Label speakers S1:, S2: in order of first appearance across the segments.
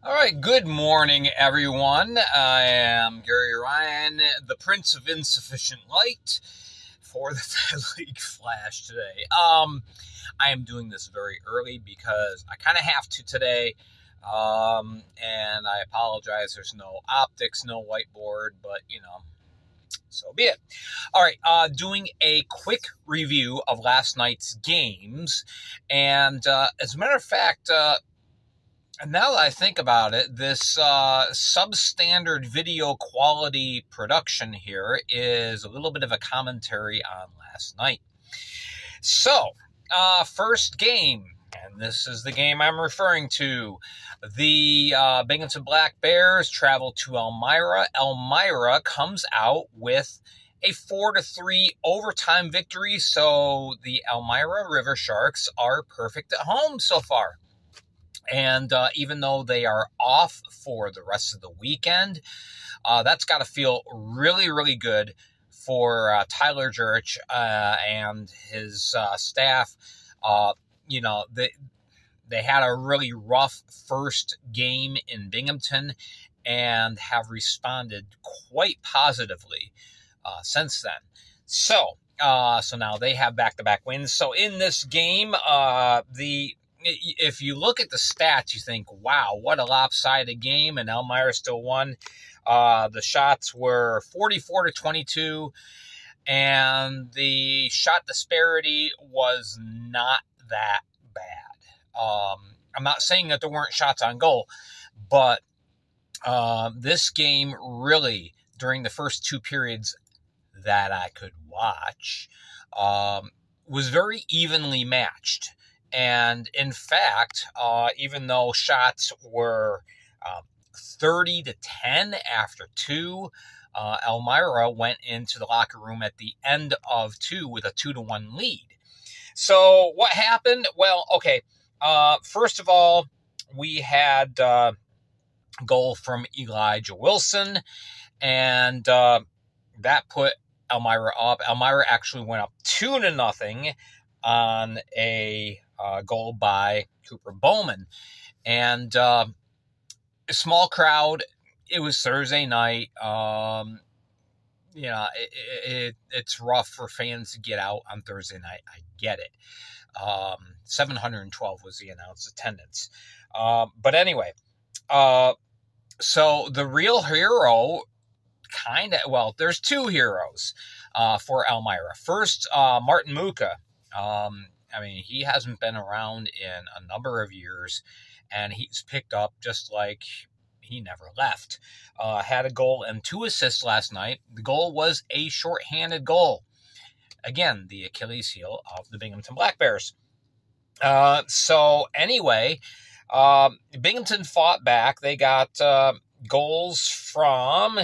S1: All right, good morning, everyone. I am Gary Ryan, the Prince of Insufficient Light for the Fed League Flash today. I am doing this very early because I kind of have to today, and I apologize. There's no optics, no whiteboard, but, so be it. All right, doing a quick review of last night's games, and as a matter of fact, and now that I think about it, this substandard video quality production here is a little bit of a commentary on last night. So, first game, and this is the game I'm referring to. The Binghamton Black Bears travel to Elmira. Elmira comes out with a 4-3 overtime victory, so the Elmira River Sharks are perfect at home so far. And even though they are off for the rest of the weekend, that's got to feel really, really good for Tyler Jurich and his staff. They had a really rough first game in Binghamton and have responded quite positively since then. So now they have back-to-back wins. So in this game, if you look at the stats, you think, wow, what a lopsided game, and Elmira still won. The shots were 44-22, and the shot disparity was not that bad. I'm not saying that there weren't shots on goal, but this game really, during the first two periods that I could watch, was very evenly matched. And in fact, even though shots were 30-10 after two, Elmira went into the locker room at the end of two with a 2-1 lead. So what happened? Well, okay. First of all, we had a goal from Elijah Wilson, and that put Elmira up. Elmira actually went up 2-0 on a goal by Cooper Bowman. And a small crowd. It was Thursday night. It's rough for fans to get out on Thursday night. I get it. 712 was the announced attendance. But anyway, so the real hero there's two heroes for Elmira. First, Martin Muka. He hasn't been around in a number of years, and he's picked up just like he never left. Had a goal and 2 assists last night. The goal was a shorthanded goal. Again, the Achilles heel of the Binghamton Black Bears. So anyway, Binghamton fought back. They got goals from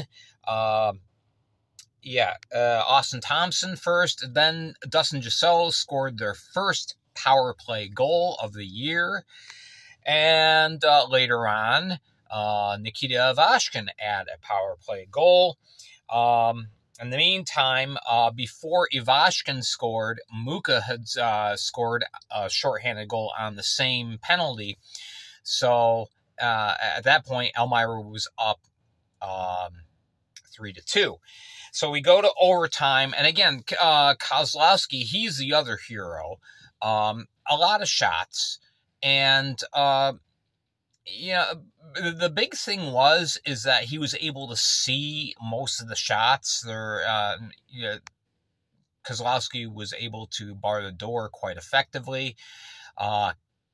S1: Austin Thompson first, then Dustin Gisseau scored their first power play goal of the year, and later on, Nikita Ivashkin had a power play goal. In the meantime, before Ivashkin scored, Muka had scored a shorthanded goal on the same penalty. So at that point, Elmira was up 3-2. So we go to overtime, and again, Kozlowski, he's the other hero. A lot of shots, and the big thing is that he was able to see most of the shots. Kozlowski was able to bar the door quite effectively.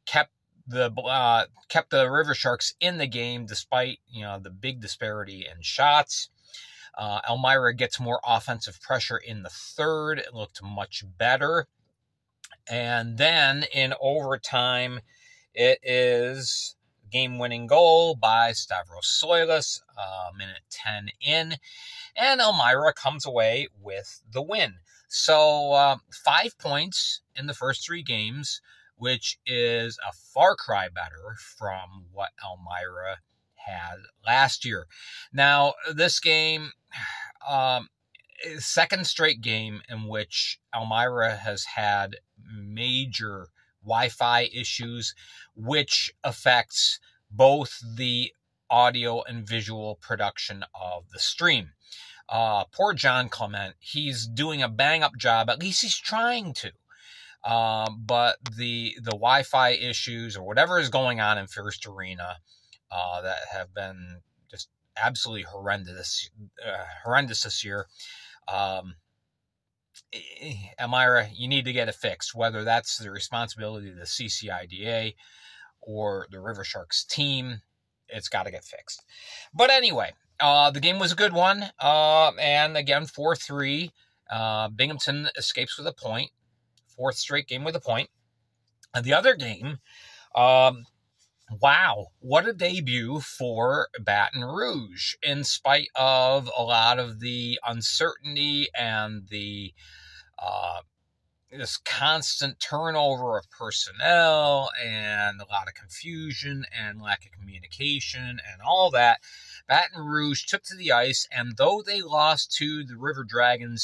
S1: Kept the River Sharks in the game despite the big disparity in shots. Elmira gets more offensive pressure in the third. It looked much better. And then in overtime, it is game-winning goal by Stavros Soilis, minute 10 in. And Elmira comes away with the win. So 5 points in the first 3 games, which is a far cry better from what Elmira had last year. Now, this game, second straight game in which Elmira has had major Wi-Fi issues, which affects both the audio and visual production of the stream. Poor John Clement, he's doing a bang-up job. At least he's trying to. But the Wi-Fi issues or whatever is going on in First Arena that have been just absolutely horrendous this year. Elmira, you need to get it fixed, whether that's the responsibility of the CCIDA or the River Sharks team. It's got to get fixed. But anyway, the game was a good one. And again, 4-3. Binghamton escapes with a point. Fourth straight game with a point. And the other game, wow, what a debut for Baton Rouge, in spite of a lot of the uncertainty and the this constant turnover of personnel and a lot of confusion and lack of communication and all that. Baton Rouge took to the ice, and though they lost to the River Dragons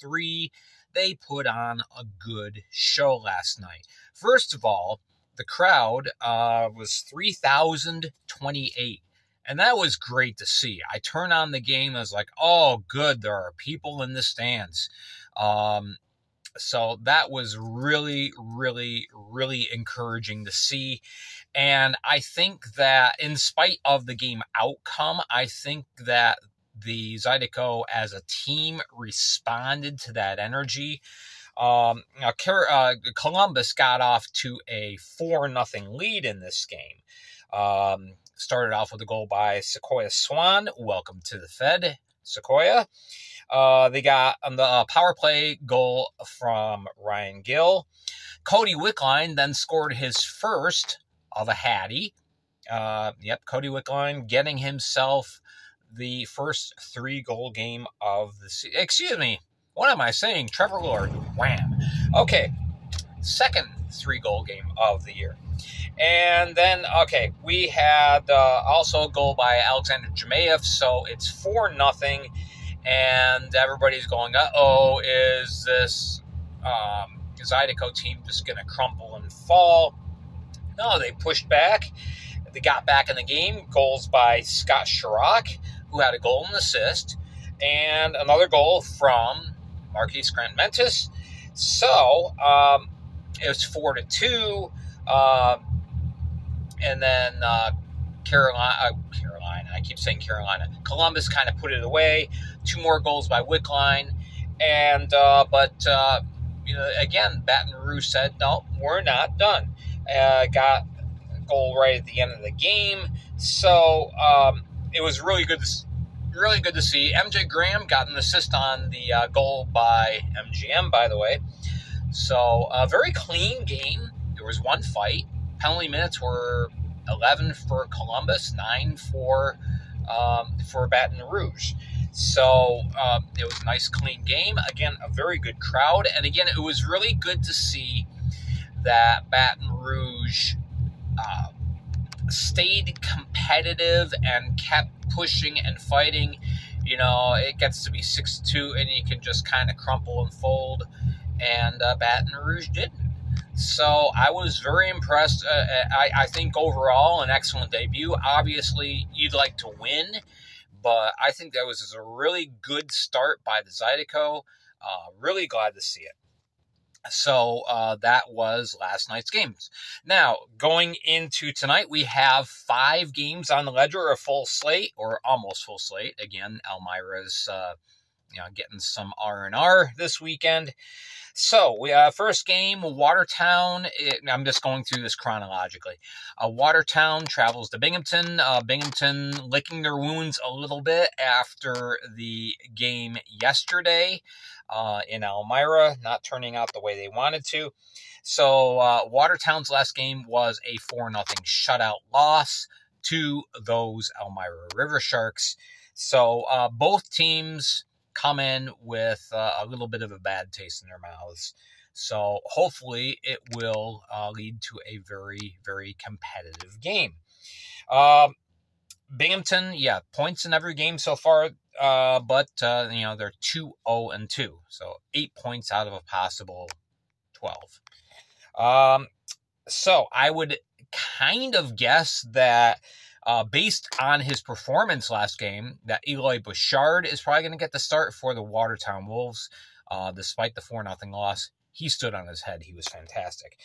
S1: 6-3, they put on a good show last night. First of all, the crowd was 3,028, and that was great to see. I turned on the game, I was like, oh, good, there are people in the stands. So that was really, really, really encouraging to see. And I think that in spite of the game outcome, I think that the Zydeco as a team responded to that energy. Columbus got off to a 4-0 lead in this game. Started off with a goal by Sequoia Swan. Welcome to the Fed, Sequoia. They got the power play goal from Ryan Gill. Cody Wickline then scored his first of a Hattie. Cody Wickline getting himself the first 3-goal game of the season. Excuse me, what am I saying? Trevor Lord, wham. Okay, second 3-goal game of the year. And then, we had also a goal by Alexander Jemayev, so it's 4-0. And everybody's going, uh-oh, is this Zydeco team just going to crumple and fall? No, they pushed back. They got back in the game. Goals by Scott Chirac, who had a goal and assist, and another goal from Marquise Grant-Mentis. So, it was 4-2. And then Carolina, I keep saying Carolina. Columbus kind of put it away. 2 more goals by Wickline. And, again, Baton Rouge said, no, we're not done. Got a goal right at the end of the game. So, it was really good to see. MJ Graham got an assist on the goal by MGM, by the way. So, a very clean game. There was 1 fight. Penalty minutes were 11 for Columbus, 9 for Baton Rouge. So it was a nice, clean game. Again, a very good crowd. And again, it was really good to see that Baton Rouge stayed competitive and kept pushing and fighting. You know, it gets to be 6-2 and you can just kind of crumple and fold. And Baton Rouge didn't. So I was very impressed. I think overall an excellent debut. Obviously, you'd like to win, but I think that was a really good start by the Zydeco. Really glad to see it. So that was last night's games. Now, going into tonight, we have 5 games on the ledger, a full slate, or almost full slate. Again, Elmira's getting some R&R this weekend. So, we first game, Watertown. I'm just going through this chronologically. Watertown travels to Binghamton. Binghamton licking their wounds a little bit after the game yesterday in Elmira, not turning out the way they wanted to. So, Watertown's last game was a 4-0 shutout loss to those Elmira River Sharks. So, both teams come in with a little bit of a bad taste in their mouths. So hopefully it will lead to a very, very competitive game. Binghamton, points in every game so far, but they're 2-0-2, so 8 points out of a possible 12. So I would kind of guess that based on his performance last game, that Eloy Bouchard is probably going to get the start for the Watertown Wolves. Despite the 4-0 loss, he stood on his head. He was fantastic.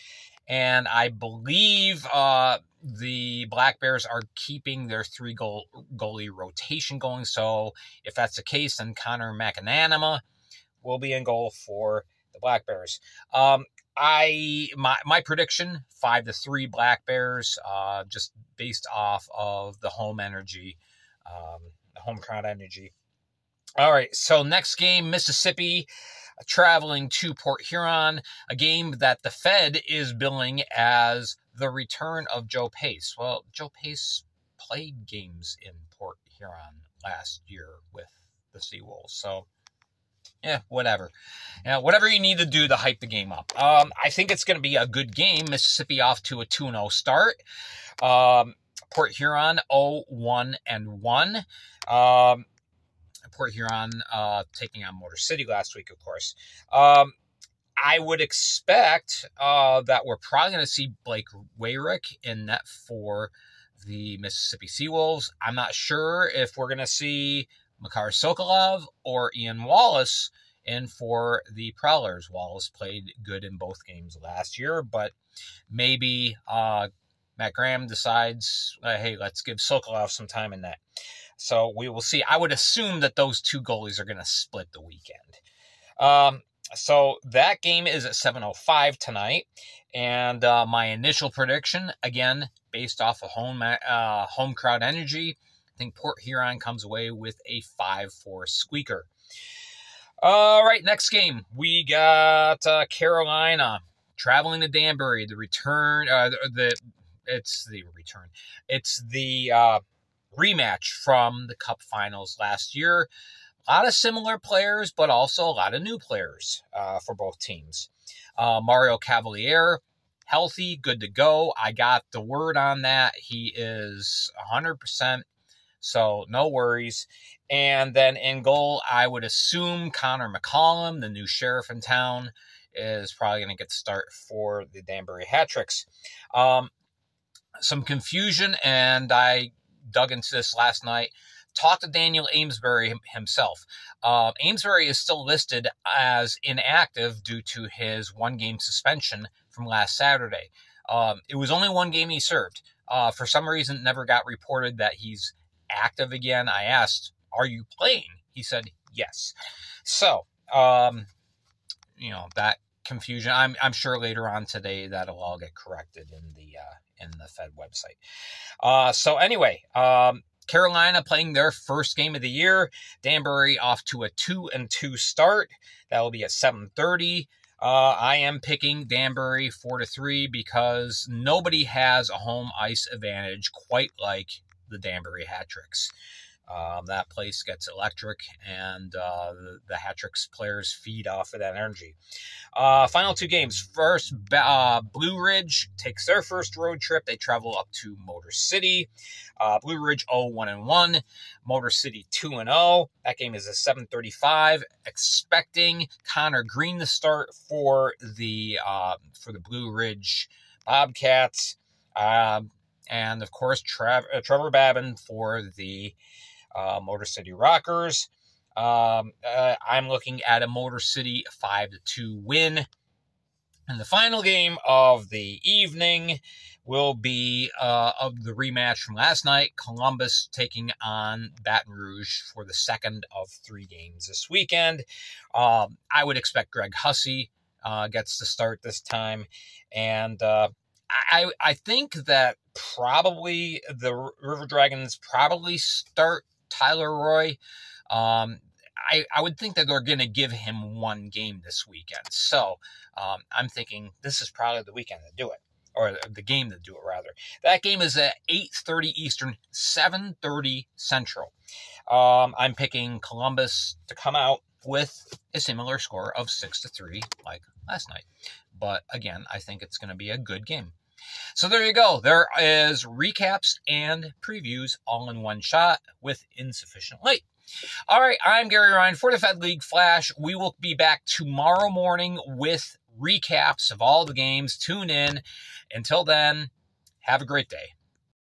S1: And I believe the Black Bears are keeping their 3-goalie rotation going. So if that's the case, then Connor McAnanama will be in goal for the Black Bears. My prediction, 5-3 Black Bears, just based off of the home energy, the home crowd energy. All right, so next game, Mississippi traveling to Port Huron, a game that the Fed is billing as the return of Joe Pace. Well, Joe Pace played games in Port Huron last year with the Seawolves, so yeah, whatever. Whatever you need to do to hype the game up. I think it's going to be a good game. Mississippi off to a 2-0 start. Port Huron 0-1-1. Port Huron taking on Motor City last week, of course. I would expect that we're probably going to see Blake Wayrick in net for the Mississippi Seawolves. I'm not sure if we're going to see Makar Sokolov or Ian Wallace in for the Prowlers. Wallace played good in both games last year, but maybe Matt Graham decides, hey, let's give Sokolov some time in that. So we will see. I would assume that those two goalies are going to split the weekend. So that game is at 7:05 tonight. And my initial prediction, again, based off of home crowd energy, I think Port Huron comes away with a 5-4 squeaker. All right, next game. We got Carolina traveling to Danbury. The return, it's the return. It's the rematch from the Cup Finals last year. A lot of similar players, but also a lot of new players for both teams. Mario Cavalier, healthy, good to go. I got the word on that. He is 100%. So no worries. And then in goal, I would assume Connor McCollum, the new sheriff in town, is probably going to get the start for the Danbury Hat-Tricks. Some confusion, and I dug into this last night. Talked to Daniel Amesbury himself. Amesbury is still listed as inactive due to his one-game suspension from last Saturday. It was only one game he served. For some reason, it never got reported that he's active again. I asked, are you playing? He said, yes. So, that confusion, I'm sure later on today that'll all get corrected in the Fed website. So anyway, Carolina playing their first game of the year. Danbury off to a 2-2 start. That will be at 7:30. I am picking Danbury 4-3 because nobody has a home ice advantage quite like the Danbury Hat-Tricks. That place gets electric, and the Hat-Tricks players feed off of that energy. Final two games. First, Blue Ridge takes their first road trip. They travel up to Motor City. Blue Ridge 0-1-1. Motor City 2-0. That game is at 7:35. Expecting Connor Green to start for the Blue Ridge Bobcats. And of course, Trevor Babin for the Motor City Rockers. I'm looking at a Motor City 5-2 win. And the final game of the evening will be of the rematch from last night, Columbus taking on Baton Rouge for the second of 3 games this weekend. I would expect Greg Hussey gets to start this time. And I think that probably the River Dragons probably start Tyler Roy. I would think that they're going to give him one game this weekend. So I'm thinking this is probably the weekend to do it, or the game to do it, rather. That game is at 8:30 Eastern, 7:30 Central. I'm picking Columbus to come out with a similar score of 6-3 like last night. But again, I think it's going to be a good game. So there you go. There is recaps and previews all in one shot with insufficient light. All right, I'm Gary Ryan for the Fed League Flash. We will be back tomorrow morning with recaps of all the games. Tune in. Until then, Have a great day.